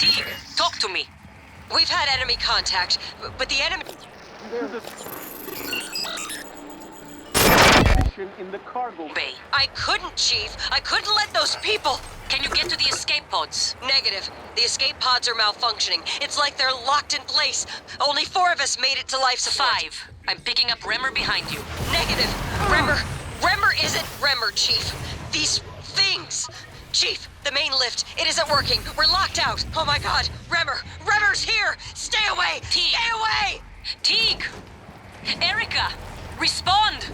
Teague, talk to me. We've had enemy contact, but the enemy... In the cargo Bay. I couldn't, Chief. I couldn't let those people... Can you get to the escape pods? Negative. The escape pods are malfunctioning. It's like they're locked in place. Only 4 of us made it to life support. 5. I'm picking up Remmer behind you. Negative. Remmer isn't Remmer, Chief. These things. Chief, the main lift. It isn't working. We're locked out. Oh my god. Remmer's here. Stay away. Teague. Stay away. Teague! Erica! Respond!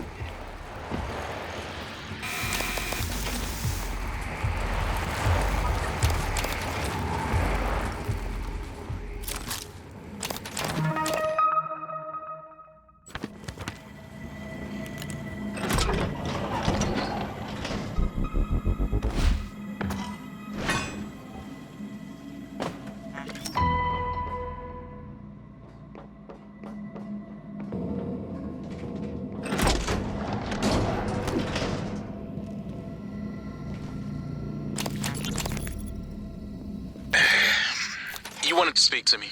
You wanted to speak to me?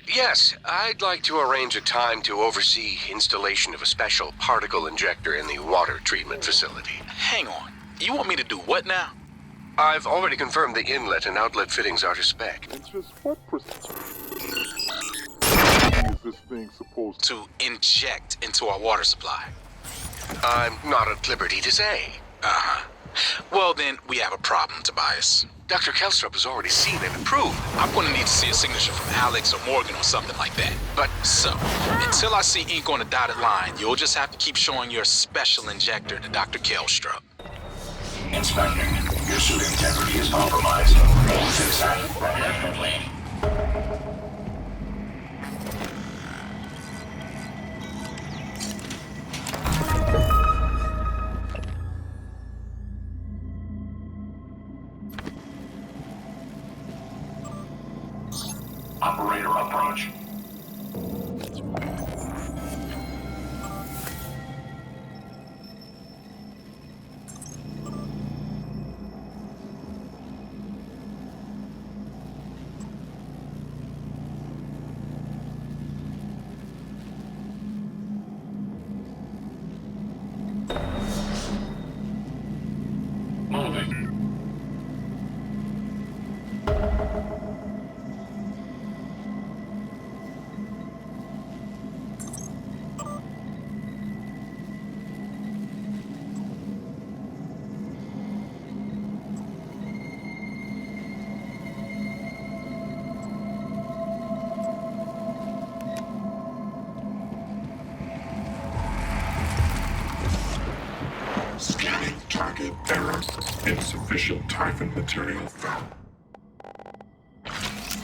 Yes, I'd like to arrange a time to oversee installation of a special particle injector in the water treatment facility. Hang on. You want me to do what now? I've already confirmed the inlet and outlet fittings are to spec. It's just what percent is this thing supposed to... To inject into our water supply. I'm not at liberty to say. Uh-huh. Well, then, we have a problem, Tobias. Dr. Kelstrup has already seen and approved. I'm gonna need to see a signature from Alex or Morgan or something like that. But So, until I see ink on a dotted line, you'll just have to keep showing your special injector to Dr. Kelstrup. Inspector, your suit integrity is compromised. Fix that immediately. Operator approach. Moving. Scanning target error. Insufficient Typhon material found.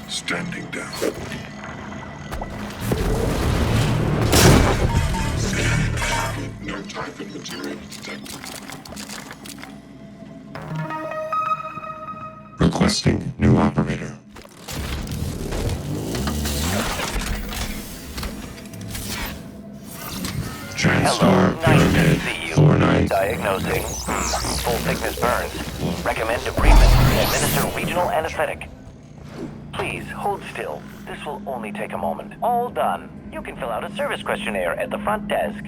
Standing down. Scanning target. No Typhon material detected. Requesting new operator. TranStar Pyramid 49. Diagnosing full thickness burns. Recommend debridement. Administer regional anesthetic. Please hold still. This will only take a moment. All done. You can fill out a service questionnaire at the front desk.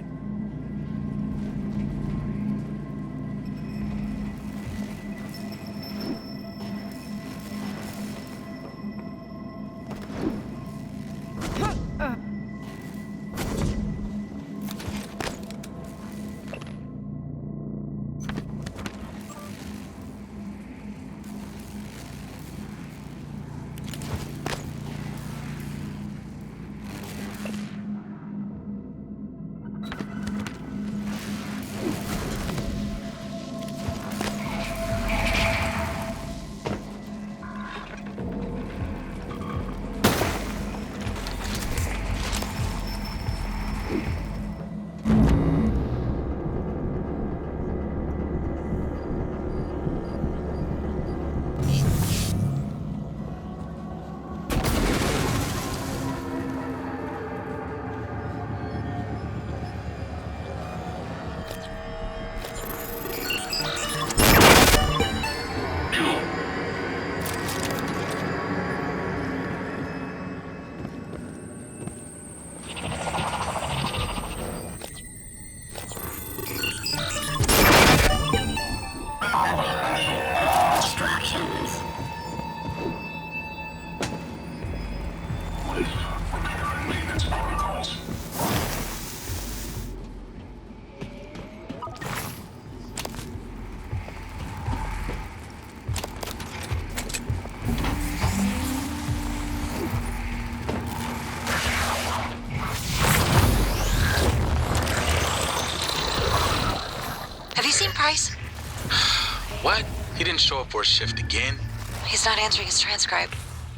What? He didn't show up for a shift again? He's not answering his transcribe.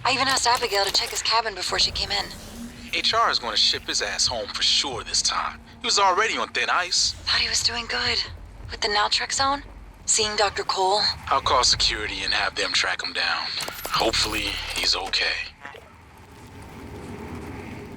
I even asked Abigail to check his cabin before she came in. HR is going to ship his ass home for sure this time. He was already on thin ice. Thought he was doing good. With the Naltrek zone? Seeing Dr. Cole? I'll call security and have them track him down. Hopefully, he's okay.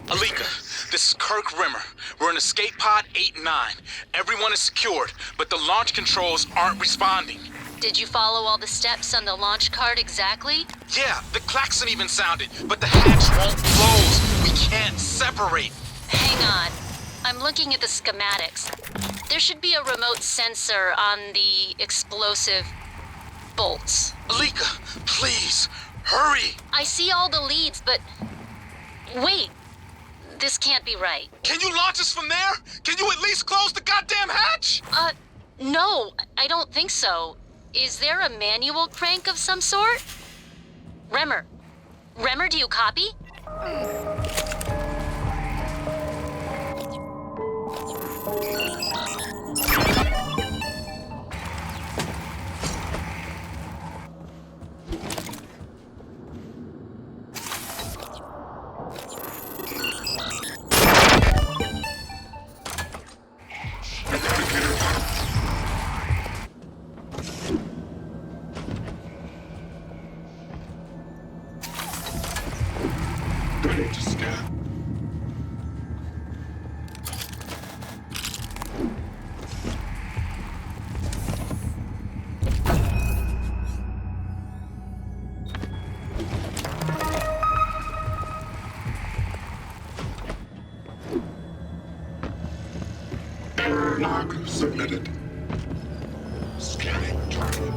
Alika, this is Kirk Rimmer. We're in escape pod 8 and 9. Everyone is secured, but the launch controls aren't responding. Did you follow all the steps on the launch card exactly? Yeah, the klaxon even sounded, but the hatch won't close. We can't separate. Hang on. I'm looking at the schematics. There should be a remote sensor on the explosive bolts. Alika, please, hurry. I see all the leads, but... Wait. This can't be right. Can you launch us from there? Can you at least close the goddamn hatch? No, I don't think so. Is there a manual crank of some sort? Remmer. Remmer, do you copy? Ready to scan. Error log submitted. Scanning target.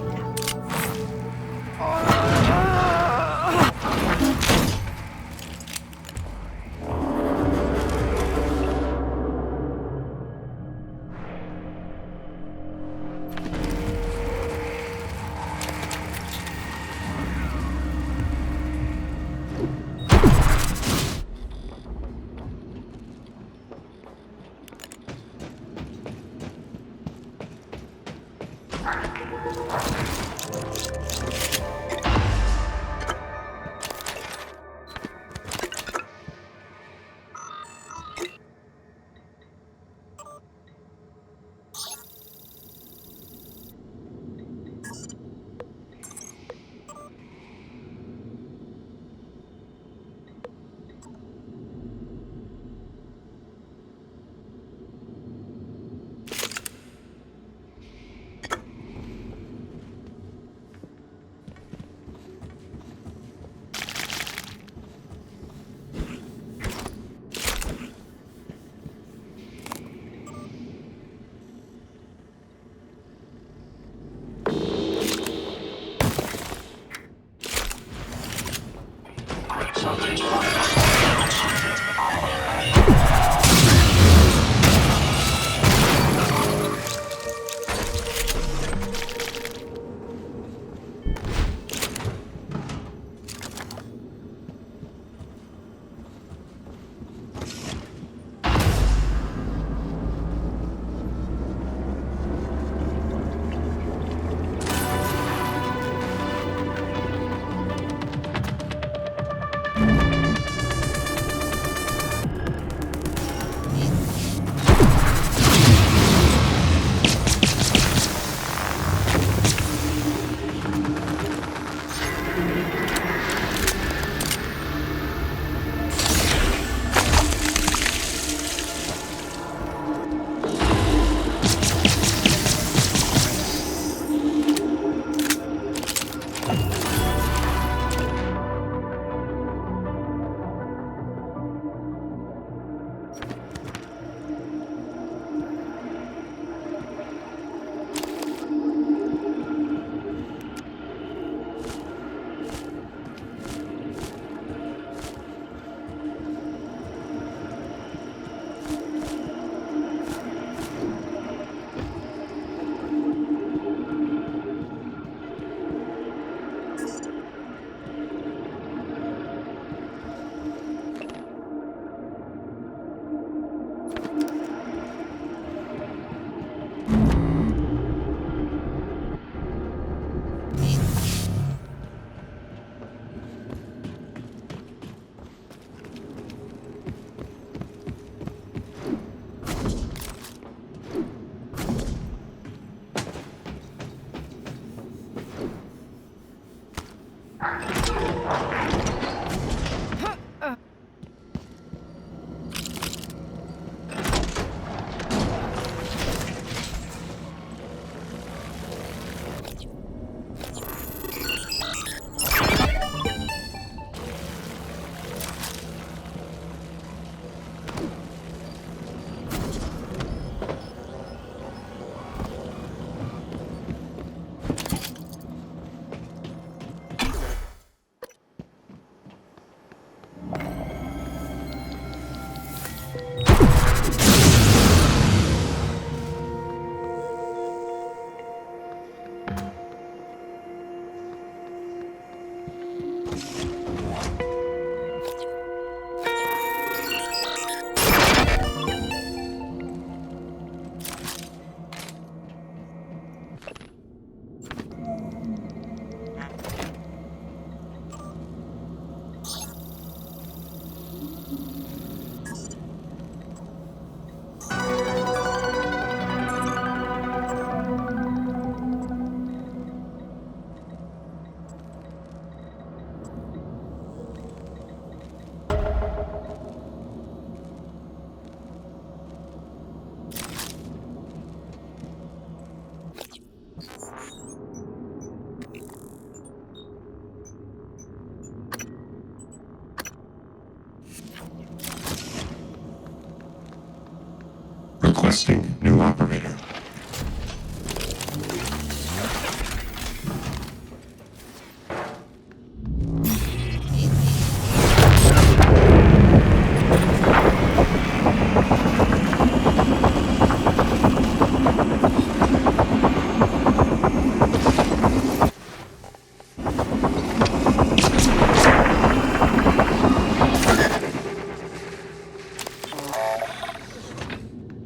Requesting new operator.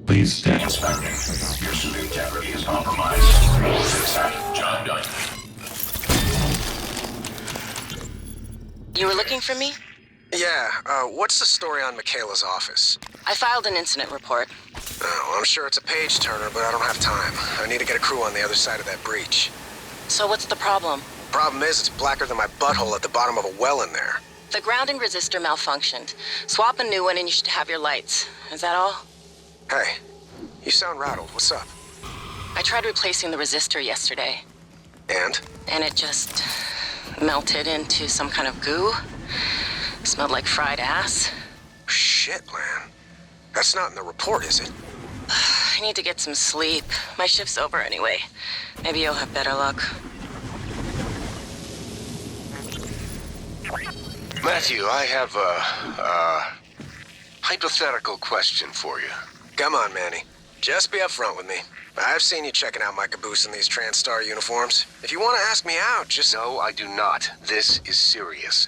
Please stand. Inspecting. Your suit integrity is compromised. Fix that. John Gunn. You were looking for me? Yeah, what's the story on Michaela's office? I filed an incident report. Oh, I'm sure it's a page turner, but I don't have time. I need to get a crew on the other side of that breach. So what's the problem? Problem is, it's blacker than my butthole at the bottom of a well in there. The grounding resistor malfunctioned. Swap a new one and you should have your lights. Is that all? Hey, you sound rattled. What's up? I tried replacing the resistor yesterday, And? and it just melted into some kind of goo. Smelled like fried ass. Shit, man. That's not in the report, is it? I need to get some sleep. My shift's over anyway. Maybe you'll have better luck. Matthew, I have a hypothetical question for you. Come on, Manny. Just be upfront with me. I've seen you checking out my caboose in these TranStar uniforms. If you want to ask me out, just... No, I do not. This is serious.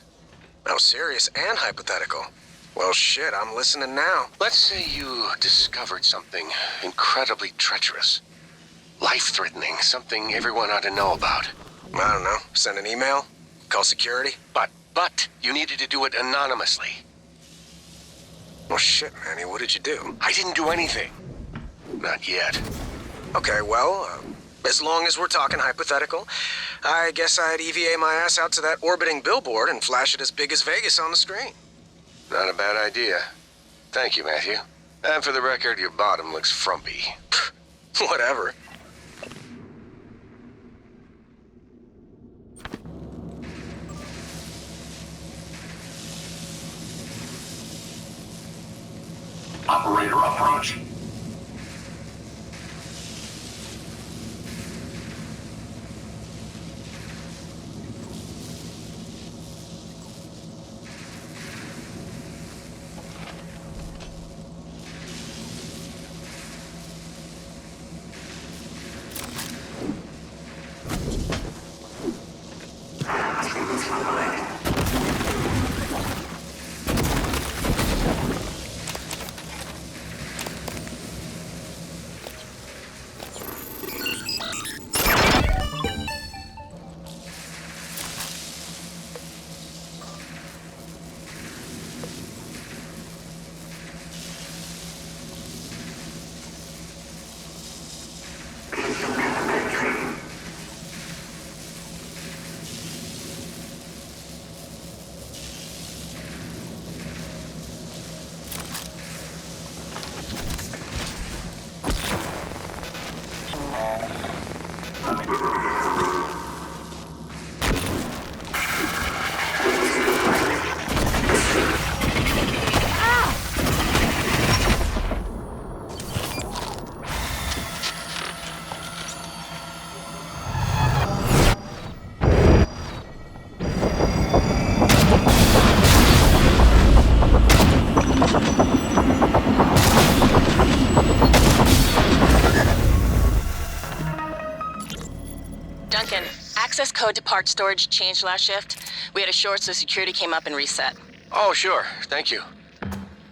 Oh, serious and hypothetical. Well, shit, I'm listening now. Let's say you discovered something incredibly treacherous. Life-threatening, something everyone ought to know about. I don't know. Send an email? Call security? But, you needed to do it anonymously. Well, shit, Manny, what did you do? I didn't do anything. Not yet. Okay, well, as long as we're talking hypothetical, I guess I'd EVA my ass out to that orbiting billboard and flash it as big as Vegas on the screen. Not a bad idea. Thank you, Matthew. And for the record, your bottom looks frumpy. Whatever. Operator approach. access code to part storage changed last shift? We had a short, so security came up and reset. Oh, sure. Thank you.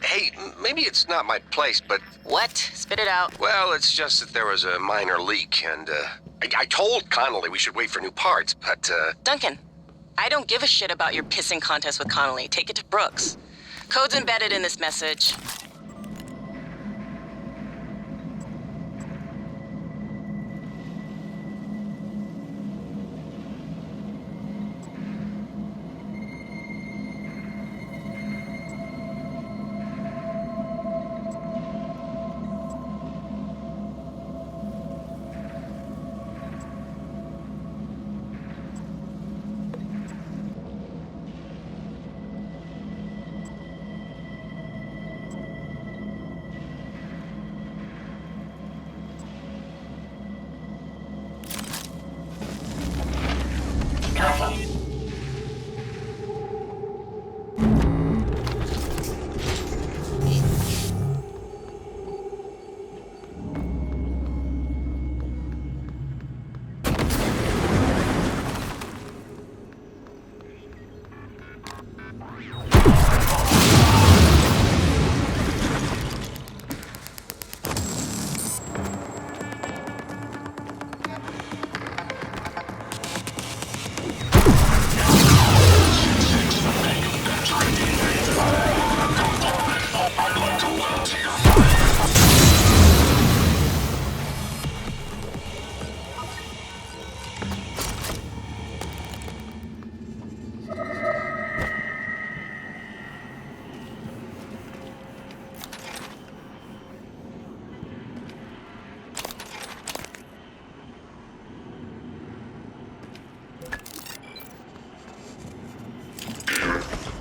Hey, maybe it's not my place, but... What? Spit it out. Well, it's just that there was a minor leak, and, I told Connolly we should wait for new parts, but, Duncan, I don't give a shit about your pissing contest with Connolly. Take it to Brooks. Code's embedded in this message.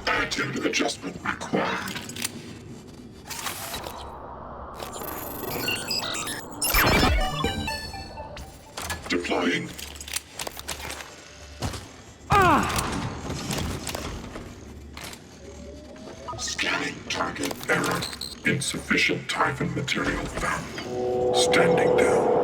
Attitude adjustment required. Deploying. Scanning target error. Insufficient Typhon material found. Standing down.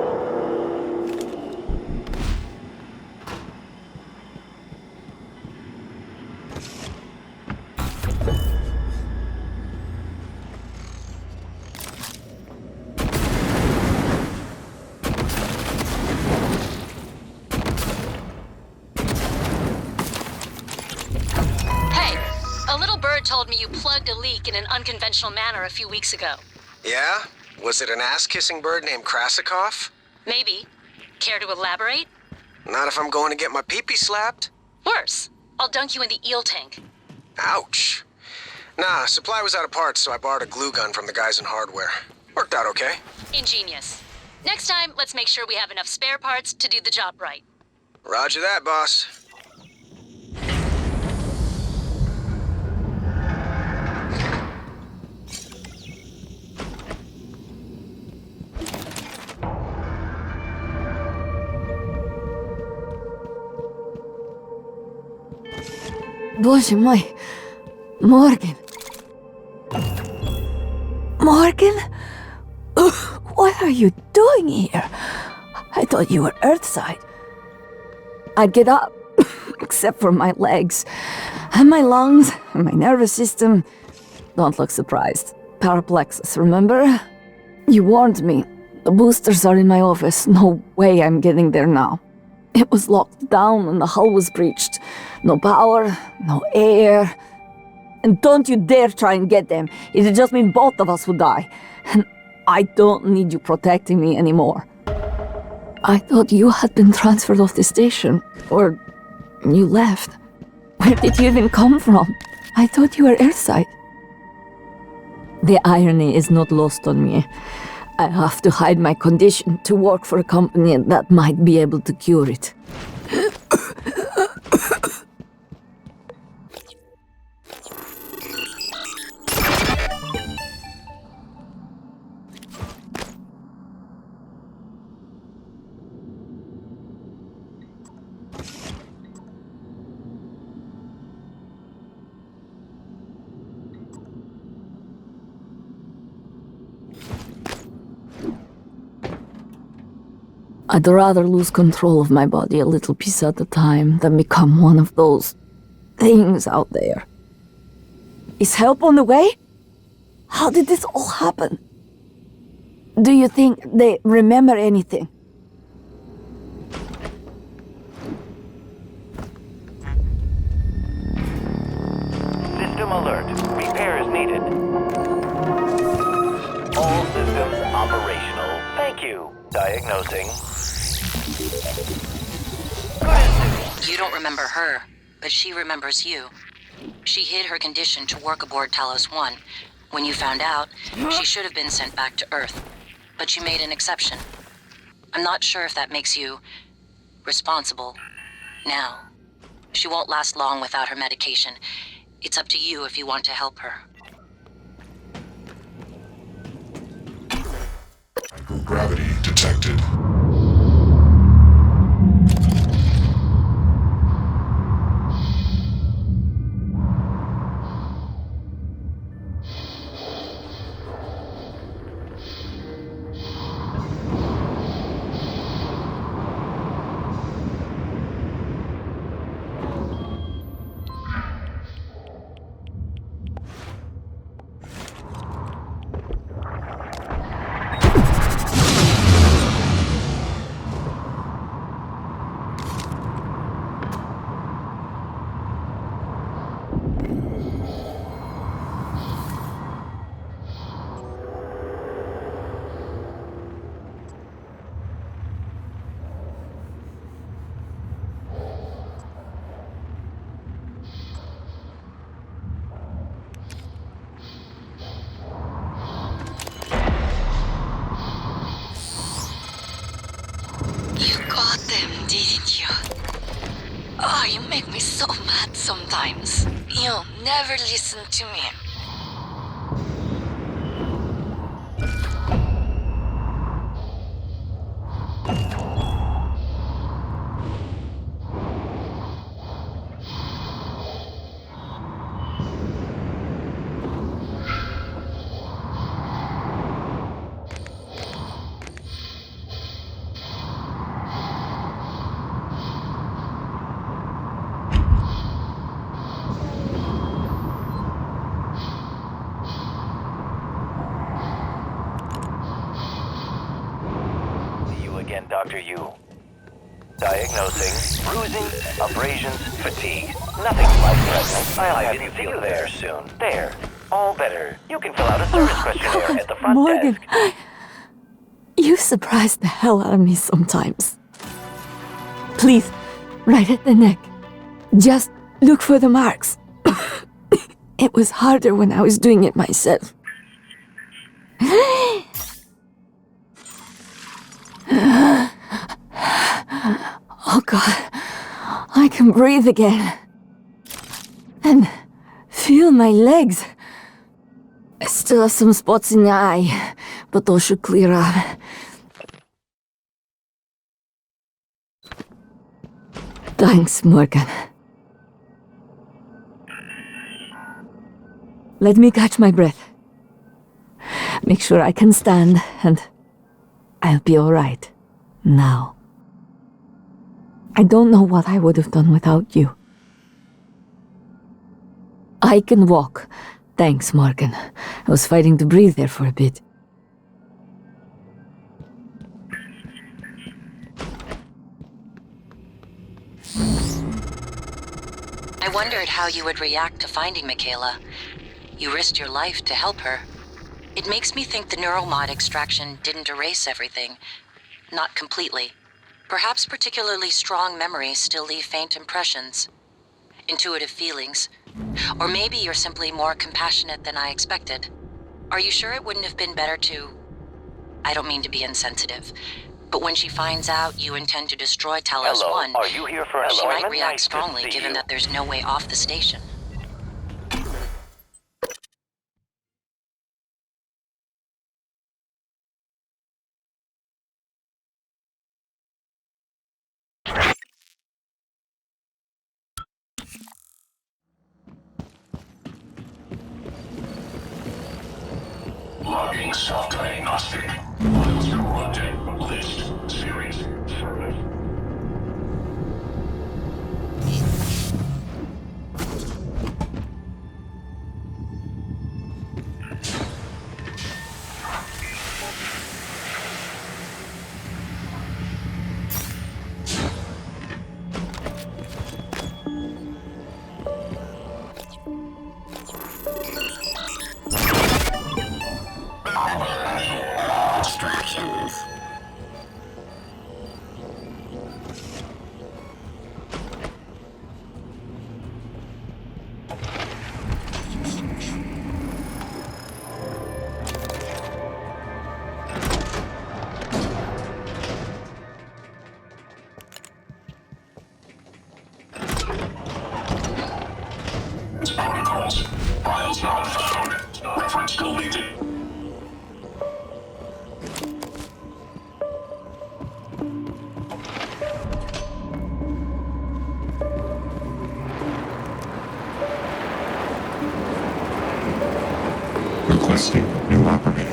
Told me you plugged a leak in an unconventional manner a few weeks ago. Yeah? Was it an ass-kissing bird named Krasikov? Maybe. Care to elaborate? Not if I'm going to get my pee-pee slapped. Worse. I'll dunk you in the eel tank. Ouch. Nah, supply was out of parts, so I borrowed a glue gun from the guys in hardware. Worked out okay. Ingenious. Next time, let's make sure we have enough spare parts to do the job right. Roger that, boss. Боже мой, Morgan. Morgan? What are you doing here? I thought you were Earthside. I'd get up, except for my legs, and my lungs, and my nervous system. Don't look surprised. Paraplexus, remember? You warned me. The boosters are in my office. No way I'm getting there now. It was locked down and the hull was breached. No power, no air. And don't you dare try and get them. It'd just mean both of us would die. And I don't need you protecting me anymore. I thought you had been transferred off the station. Or you left. Where did you even come from? I thought you were Earthside. The irony is not lost on me. I have to hide my condition to work for a company that might be able to cure it. I'd rather lose control of my body a little piece at a time than become one of those things out there. Is help on the way? How did this all happen? Do you think they remember anything? System alert. Repairs needed. All systems operational. Thank you. Diagnosing. You don't remember her, but she remembers you. She hid her condition to work aboard Talos 1. When you found out, she should have been sent back to Earth. But she made an exception. I'm not sure if that makes you responsible now. She won't last long without her medication. It's up to you if you want to help her. Microgravity detected. You got them, didn't you? Oh, you make me so mad sometimes. You never listen to me. Again, Dr. Yu. Diagnosing, bruising, abrasions, fatigue. Nothing life-threatening. I'll have you feel better soon. There. All better. You can fill out a service questionnaire at the front Morgan, desk. you surprise the hell out of me sometimes. Please, right at the neck. Just look for the marks. It was harder when I was doing it myself. Oh God, I can breathe again. And feel my legs. I still have some spots in the eye, but those should clear up. Thanks, Morgan. Let me catch my breath. Make sure I can stand, and I'll be all right. Now. I don't know what I would have done without you. I can walk. Thanks, Morgan. I was fighting to breathe there for a bit. I wondered how you would react to finding Michaela. You risked your life to help her. It makes me think the neuromod extraction didn't erase everything. Not completely. Perhaps particularly strong memories still leave faint impressions. Intuitive feelings. Or maybe you're simply more compassionate than I expected. Are you sure it wouldn't have been better to... I don't mean to be insensitive, but when she finds out you intend to destroy Talos Hello, 1, are you here for she might employment? react Nice to strongly see given you. that there's no way off the station. Logging self-diagnostic. Files corrupted. List. Series service. Distractions. Protocols. Files not found. Reference deleted. Requesting new operator.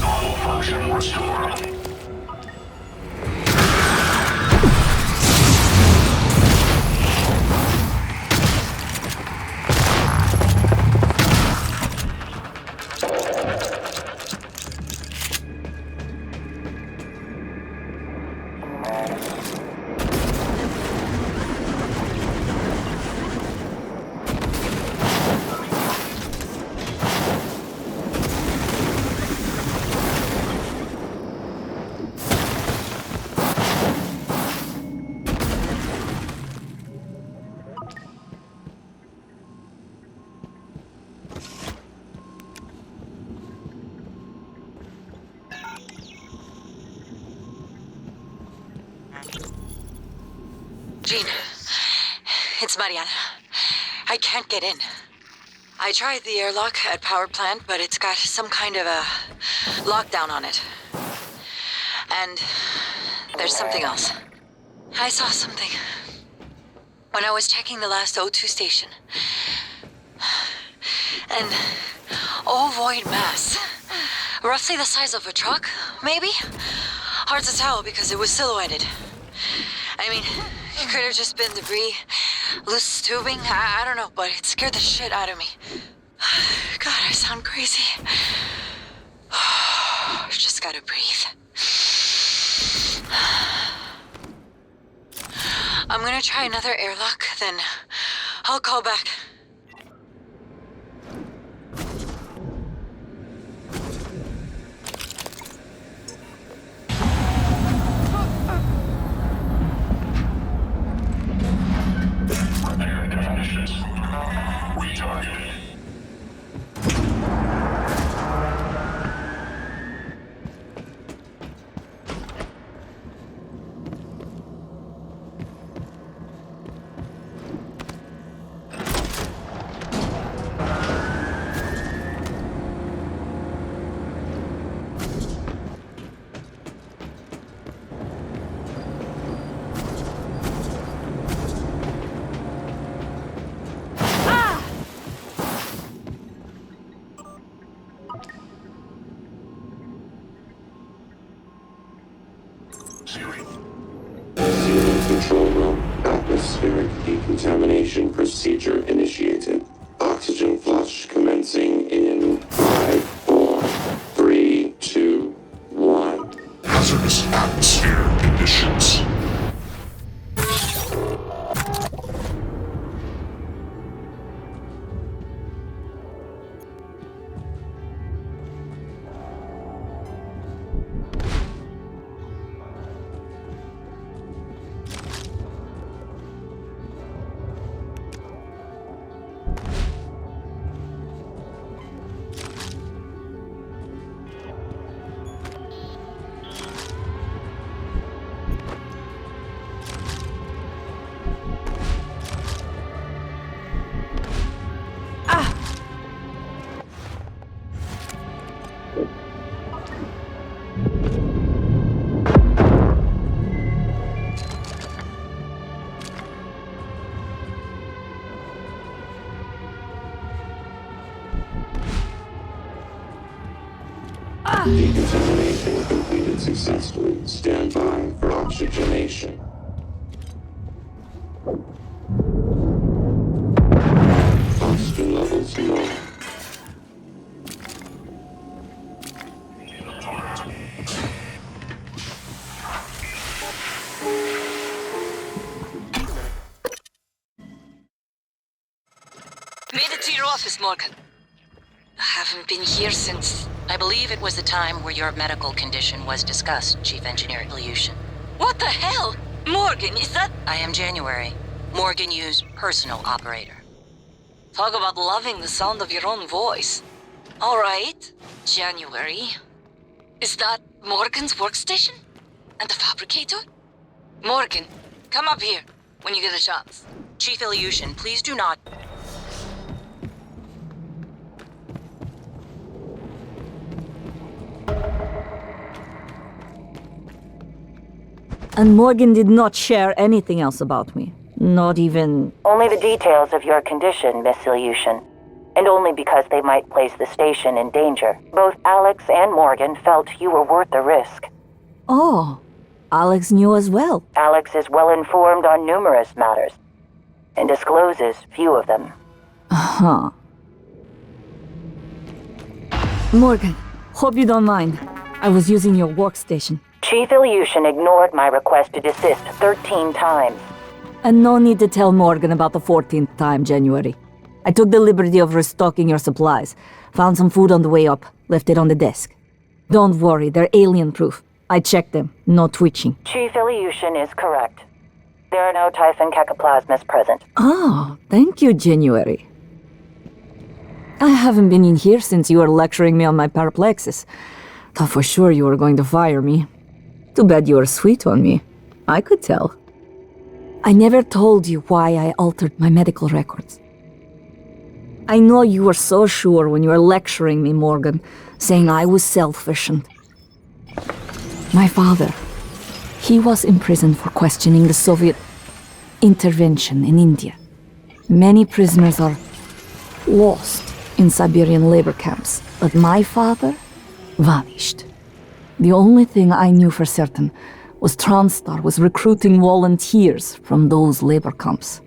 Normal function restored. Jean, it's Mariana. I can't get in. I tried the airlock at power plant, but it's got some kind of a lockdown on it. And there's something else. I saw something when I was checking the last O2 station. An ovoid mass. Roughly the size of a truck, maybe? Hard to tell because it was silhouetted. I mean, it could have just been debris, loose tubing, I don't know, but it scared the shit out of me. God, I sound crazy. Just gotta breathe. I'm gonna try another airlock, then I'll call back. Repair definitions. Retargeted. Control room. Atmospheric decontamination procedure initiated. Oxygen flush commencing in 5, 4, 3, 2, 1. Hazardous atmosphere conditions. Decontamination completed successfully. Stand by for oxygenation. Oxygen levels low. Made it to your office, Morgan. I haven't been here since... I believe it was the time where your medical condition was discussed, Chief Engineer Ilyushin. What the hell? Morgan, is that... I am January, Morgan Yu's personal operator. Talk about loving the sound of your own voice. All right, January. Is that Morgan's workstation? And the fabricator? Morgan, come up here when you get a chance. Chief Ilyushin, please do not... And Morgan did not share anything else about me. Not even... Only the details of your condition, Miss Ilyushin. And only because they might place the station in danger. Both Alex and Morgan felt you were worth the risk. Oh, Alex knew as well. Alex is well informed on numerous matters, and discloses few of them. Huh. Morgan, hope you don't mind. I was using your workstation. Chief Ilyushin ignored my request to desist 13 times. And no need to tell Morgan about the 14th time, January. I took the liberty of restocking your supplies. Found some food on the way up, left it on the desk. Don't worry, they're alien-proof. I checked them, no twitching. Chief Ilyushin is correct. There are no Typhon cacoplasmas present. Oh, thank you, January. I haven't been in here since you were lecturing me on my paraplexis. Thought for sure you were going to fire me. Too bad you were sweet on me. I could tell. I never told you why I altered my medical records. I know you were so sure when you were lecturing me, Morgan, saying I was selfish and... My father, he was imprisoned for questioning the Soviet intervention in India. Many prisoners are lost in Siberian labor camps, but my father vanished. The only thing I knew for certain was TranStar was recruiting volunteers from those labor camps.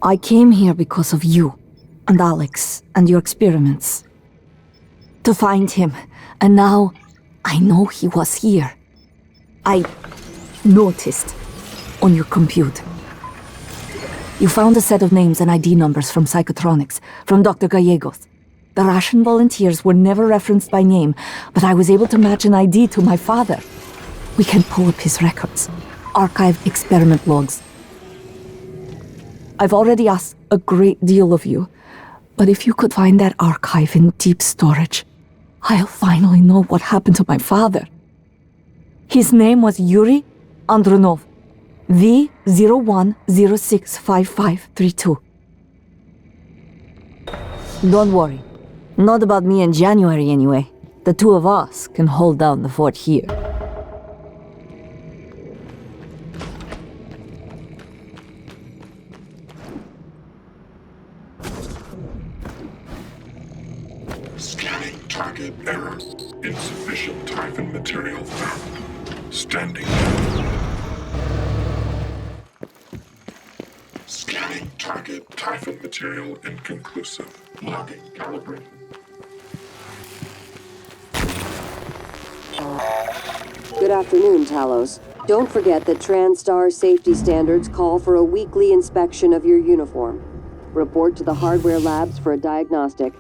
I came here because of you and Alex and your experiments. To find him, and now I know he was here. I noticed on your computer. You found a set of names and ID numbers from Psychotronics, from Dr. Gallegos. The Russian volunteers were never referenced by name, but I was able to match an ID to my father. We can pull up his records, archive experiment logs. I've already asked a great deal of you, but if you could find that archive in deep storage, I'll finally know what happened to my father. His name was Yuri Andronov, V01065532. Don't worry. Not about me in January, anyway. The two of us can hold down the fort here. Scanning target error. Insufficient Typhon material found. Standing. Scanning target Typhon material inconclusive. Logging calibrated. Good afternoon, Talos. Don't forget that TranStar safety standards call for a weekly inspection of your uniform. Report to the hardware labs for a diagnostic.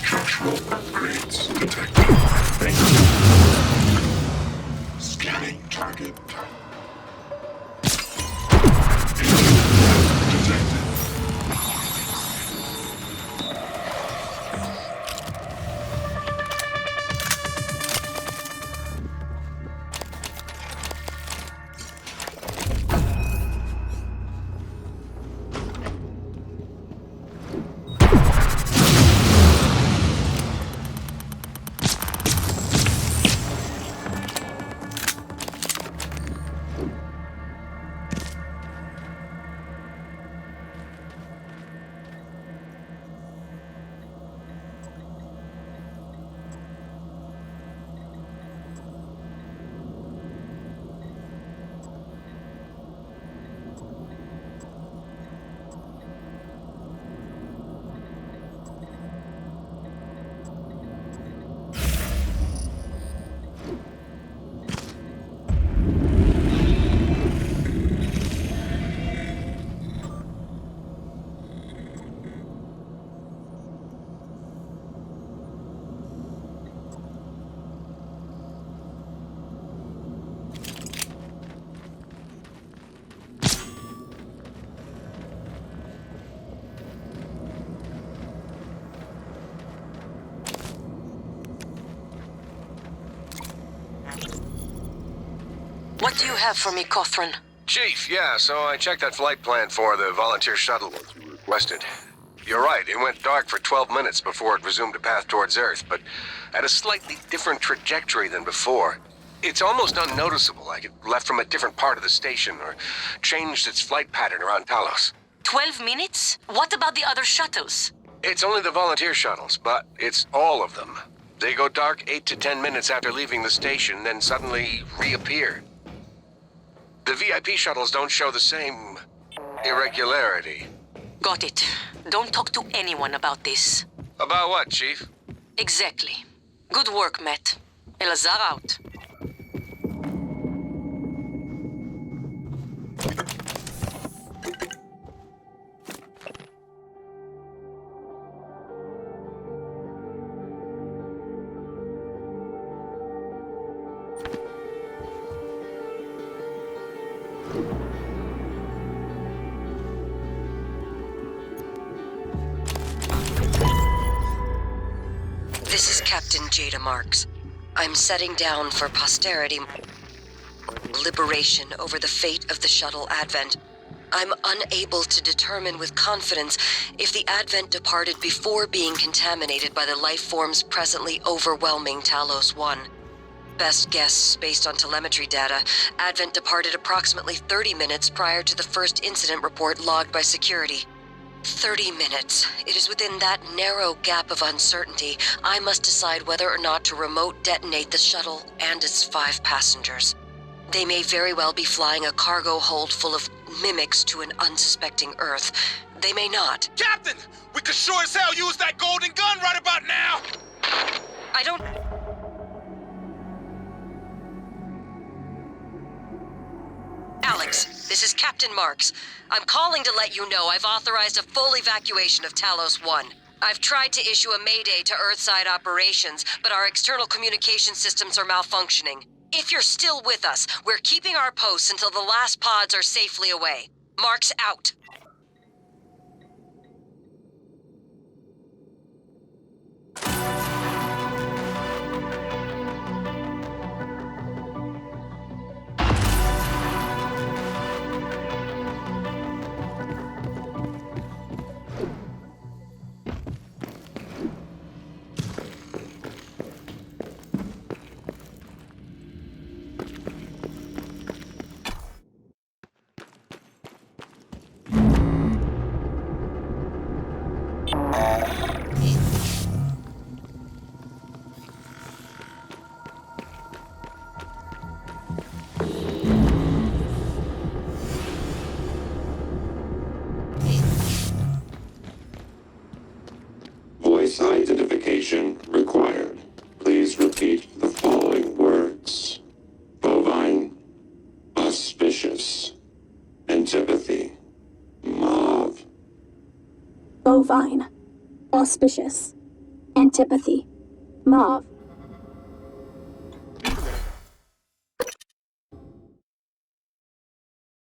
Structural upgrades detected. Thank you. Scanning target. Detected. What do you have for me, Cothran? Chief, yeah, so I checked that flight plan for the volunteer shuttle you requested. You're right, it went dark for 12 minutes before it resumed a path towards Earth, but at a slightly different trajectory than before. It's almost unnoticeable, like it left from a different part of the station or changed its flight pattern around Talos. 12 minutes? What about the other shuttles? It's only the volunteer shuttles, but it's all of them. They go dark 8 to 10 minutes after leaving the station, then suddenly reappear. The VIP shuttles don't show the same irregularity. Got it. Don't talk to anyone about this. About what, Chief? Exactly. Good work, Matt. Elazar out. This is Captain Jada Marks. I'm setting down for posterity liberation over the fate of the shuttle Advent. I'm unable to determine with confidence if the Advent departed before being contaminated by the life forms presently overwhelming Talos 1. Best guess, based on telemetry data, Advent departed approximately 30 minutes prior to the first incident report logged by security. 30 minutes. It is within that narrow gap of uncertainty I must decide whether or not to remote detonate the shuttle and its 5 passengers. They may very well be flying a cargo hold full of mimics to an unsuspecting Earth. They may not. Captain! We could sure as hell use that golden gun right about now! I don't... Alex, this is Captain Marks. I'm calling to let you know I've authorized a full evacuation of Talos 1. I've tried to issue a mayday to Earthside operations, but our external communication systems are malfunctioning. If you're still with us, we're keeping our posts until the last pods are safely away. Marks out. Voice identification required. Please repeat the following words. Bovine, auspicious, antipathy, mauve. Bovine, auspicious, Antipathy. Mauve.